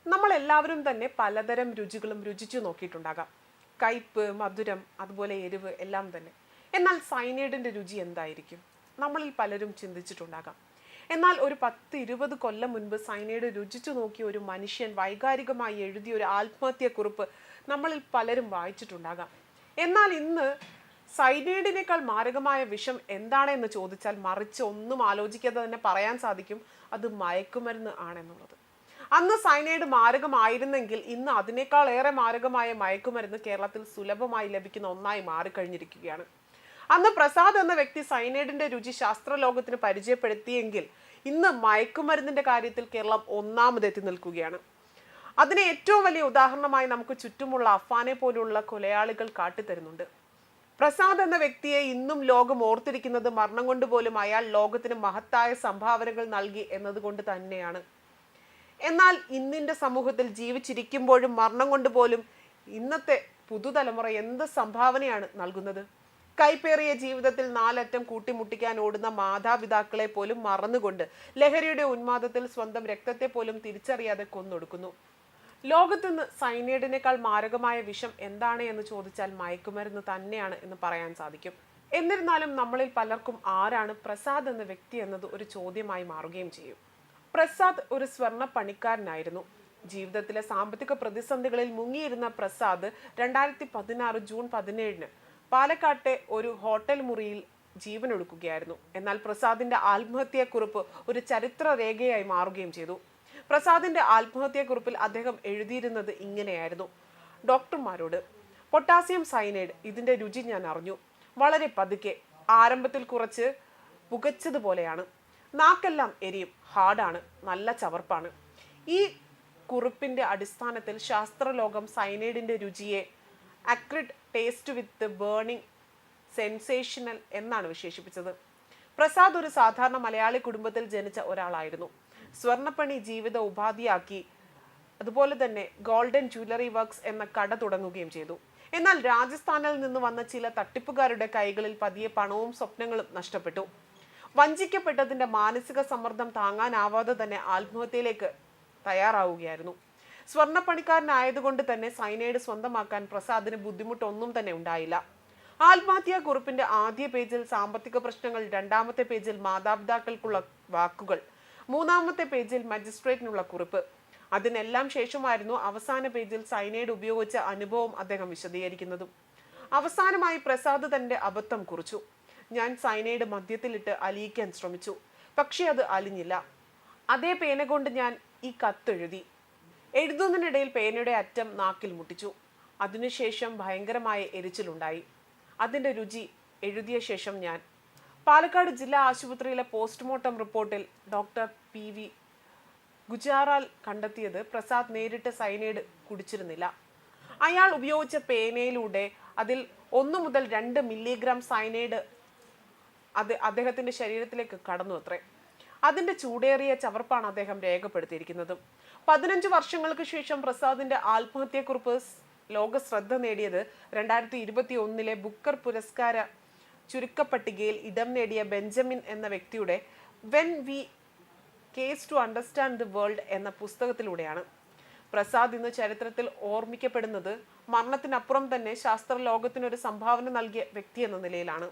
നമ്മൾ എല്ലാവരും തന്നെ പലതരം രുചികളും രുചിച്ചു നോക്കിയിട്ടുണ്ടാകാം. കയ്പ്, മധുരം, അതുപോലെ എരിവ് എല്ലാം തന്നെ. എന്നാൽ സയനൈഡിന്റെ രുചി എന്തായിരിക്കും? നമ്മളിൽ പലരും ചിന്തിച്ചിട്ടുണ്ടാകാം. എന്നാൽ ഒരു 10-20 കൊല്ലം മുൻപ് സയനൈഡ് രുചിച്ചു നോക്കിയ ഒരു മനുഷ്യൻ വൈകാരികമായി എഴുതിയ ഒരു ആത്മഹത്യക്കുറിപ്പ് നമ്മളിൽ പലരും വായിച്ചിട്ടുണ്ടാകാം. എന്നാൽ ഇന്ന് സയനൈഡിനേക്കാൾ മാരകമായ വിഷം എന്താണെന്ന് ചോദിച്ചാൽ മറിച്ച് ഒന്നും ആലോചിക്കാതെ തന്നെ പറയാൻ സാധിക്കും, അത് മയക്കുമരുന്ന് ആണെന്നുള്ളത്. അന്ന് സയനൈഡ് മാരകമായിരുന്നെങ്കിൽ ഇന്ന് അതിനേക്കാൾ ഏറെ മാരകമായ മയക്കുമരുന്ന് കേരളത്തിൽ സുലഭമായി ലഭിക്കുന്ന ഒന്നായി മാറിക്കഴിഞ്ഞിരിക്കുകയാണ്. അന്ന് പ്രസാദ് എന്ന വ്യക്തി സയനൈഡിന്റെ രുചി ശാസ്ത്രലോകത്തിന് പരിചയപ്പെടുത്തിയെങ്കിൽ ഇന്ന് മയക്കുമരുന്നിന്റെ കാര്യത്തിൽ കേരളം ഒന്നാമതെത്തി നിൽക്കുകയാണ്. അതിന് ഏറ്റവും വലിയ ഉദാഹരണമായി നമുക്ക് ചുറ്റുമുള്ള അഫാനെ പോലുള്ള കൊലയാളികൾ കാട്ടിത്തരുന്നുണ്ട്. പ്രസാദ് എന്ന വ്യക്തിയെ ഇന്നും ലോകം ഓർത്തിരിക്കുന്നത് മരണം കൊണ്ട് പോലും അയാൾ ലോകത്തിന് മഹത്തായ സംഭാവനകൾ നൽകി എന്നതുകൊണ്ട് തന്നെയാണ്. എന്നാൽ ഇന്നിന്റെ സമൂഹത്തിൽ ജീവിച്ചിരിക്കുമ്പോഴും മരണം കൊണ്ട് പോലും ഇന്നത്തെ പുതുതലമുറ എന്ത് സംഭാവനയാണ് നൽകുന്നത്? കൈപ്പേറിയ ജീവിതത്തിൽ 4 അറ്റം കൂട്ടിമുട്ടിക്കാൻ ഓടുന്ന മാതാപിതാക്കളെ പോലും മറന്നുകൊണ്ട് ലഹരിയുടെ ഉന്മാദത്തിൽ സ്വന്തം രക്തത്തെ പോലും തിരിച്ചറിയാതെ കൊന്നൊടുക്കുന്നു. ലോകത്തുനിന്ന് സയനൈഡിനേക്കാൾ മാരകമായ വിഷം എന്താണ് എന്ന് ചോദിച്ചാൽ മയക്കുമരുന്ന് തന്നെയാണ് എന്ന് പറയാൻ സാധിക്കും. എന്നിരുന്നാലും നമ്മളിൽ പലർക്കും ആരാണ് പ്രസാദ് എന്ന വ്യക്തി എന്നത് ഒരു ചോദ്യമായി മാറുകയും ചെയ്യും. പ്രസാദ് ഒരു സ്വർണ്ണ പണിക്കാരനായിരുന്നു. ജീവിതത്തിലെ സാമ്പത്തിക പ്രതിസന്ധികളിൽ മുങ്ങിയിരുന്ന പ്രസാദ് 2016 ജൂൺ 17 പാലക്കാട്ടെ ഒരു ഹോട്ടൽ മുറിയിൽ ജീവനൊടുക്കുകയായിരുന്നു. എന്നാൽ പ്രസാദിന്റെ ആത്മഹത്യാക്കുറിപ്പ് ഒരു ചരിത്ര രേഖയായി മാറുകയും ചെയ്തു. പ്രസാദിന്റെ ആത്മഹത്യാക്കുറിപ്പിൽ അദ്ദേഹം എഴുതിയിരുന്നത് ഇങ്ങനെയായിരുന്നു: ഡോക്ടർമാരോട്, പൊട്ടാസ്യം സയനൈഡ്, ഇതിന്റെ രുചി ഞാൻ അറിഞ്ഞു. വളരെ പതുക്കെ, ആരംഭത്തിൽ കുറച്ച് പുകച്ചതുപോലെയാണ്. നാക്കെല്ലാം എരിയും, ഹാർഡാണ്, നല്ല ചവർപ്പാണ്. ഈ കുറിപ്പിന്റെ അടിസ്ഥാനത്തിൽ ശാസ്ത്രലോകം സയനൈഡിന്റെ രുചിയെ അക്രിഡ് ടേസ്റ്റ് വിത്ത് ബേണിംഗ് സെൻസേഷണൽ എന്നാണ് വിശേഷിപ്പിച്ചത്. പ്രസാദ് ഒരു സാധാരണ മലയാളി കുടുംബത്തിൽ ജനിച്ച ഒരാളായിരുന്നു. സ്വർണ്ണപ്പണി ജീവിത ഉപാധിയാക്കി, അതുപോലെ തന്നെ ഗോൾഡൻ ജ്വല്ലറി വർക്ക്സ് എന്ന കട തുടങ്ങുകയും ചെയ്തു. എന്നാൽ രാജസ്ഥാനിൽ നിന്ന് വന്ന ചില തട്ടിപ്പുകാരുടെ കൈകളിൽ പതിയെ പണവും സ്വപ്നങ്ങളും നഷ്ടപ്പെട്ടു. വഞ്ചിക്കപ്പെട്ടതിന്റെ മാനസിക സമ്മർദ്ദം താങ്ങാനാവാതെ തന്നെ ആത്മഹത്യയിലേക്ക് തയ്യാറാവുകയായിരുന്നു. സ്വർണ്ണപ്പണിക്കാരനായതുകൊണ്ട് തന്നെ സയനൈഡ് സ്വന്തമാക്കാൻ പ്രസാദിന് ബുദ്ധിമുട്ടൊന്നും തന്നെ ഉണ്ടായില്ല. ആത്മഹത്യാ കുറിപ്പിന്റെ ആദ്യ പേജിൽ സാമ്പത്തിക പ്രശ്നങ്ങൾ, 2ാമത്തെ പേജിൽ മാതാപിതാക്കൾക്കുള്ള വാക്കുകൾ, 3ാമത്തെ പേജിൽ മജിസ്ട്രേറ്റിനുള്ള കുറിപ്പ്. അതിനെല്ലാം ശേഷമായിരുന്നു അവസാന പേജിൽ സയനൈഡ് ഉപയോഗിച്ച അനുഭവം അദ്ദേഹം വിശദീകരിക്കുന്നതും. അവസാനമായി പ്രസാദ് തന്റെ അബദ്ധം കുറിച്ചു: ഞാൻ സയനൈഡ് മദ്യത്തിലിട്ട് അലിയിക്കാൻ ശ്രമിച്ചു, പക്ഷെ അത് അലിഞ്ഞില്ല. അതേ പേന കൊണ്ട് ഞാൻ ഈ കത്തെഴുതി. എഴുതുന്നതിനിടയിൽ പേനയുടെ അറ്റം നാക്കിൽ മുട്ടിച്ചു. അതിനുശേഷം ഭയങ്കരമായ എരിച്ചിലുണ്ടായി. അതിൻ്റെ രുചി എഴുതിയ ശേഷം ഞാൻ. പാലക്കാട് ജില്ലാ ആശുപത്രിയിലെ പോസ്റ്റ്മോർട്ടം റിപ്പോർട്ടിൽ ഡോക്ടർ PV ഗുജറാൽ കണ്ടെത്തിയത് പ്രസാദ് നേരിട്ട് സയനൈഡ് കുടിച്ചിരുന്നില്ല. അയാൾ ഉപയോഗിച്ച പേനയിലൂടെ അതിൽ 1 മുതൽ 2 മില്ലിഗ്രാം സയനൈഡ് അദ്ദേഹത്തിന്റെ ശരീരത്തിലേക്ക് കടന്നു അത്രേ. അതിന്റെ ചൂടേറിയ ചവർപ്പാണ് അദ്ദേഹം രേഖപ്പെടുത്തിയിരിക്കുന്നത്. 15 വർഷങ്ങൾക്ക് ശേഷം പ്രസാദിന്റെ ആത്മഹത്യാക്കുറിപ്പ് ലോക ശ്രദ്ധ നേടിയത് 2021 ബുക്കർ പുരസ്കാര ചുരുക്കപ്പട്ടികയിൽ ഇടം നേടിയ ബെഞ്ചമിൻ എന്ന വ്യക്തിയുടെ when we cease to understand the world എന്ന പുസ്തകത്തിലൂടെയാണ്. പ്രസാദ് ഇന്ന് ചരിത്രത്തിൽ ഓർമ്മിക്കപ്പെടുന്നത് മരണത്തിനപ്പുറം തന്നെ ശാസ്ത്രലോകത്തിനൊരു സംഭാവന നൽകിയ വ്യക്തി എന്ന നിലയിലാണ്.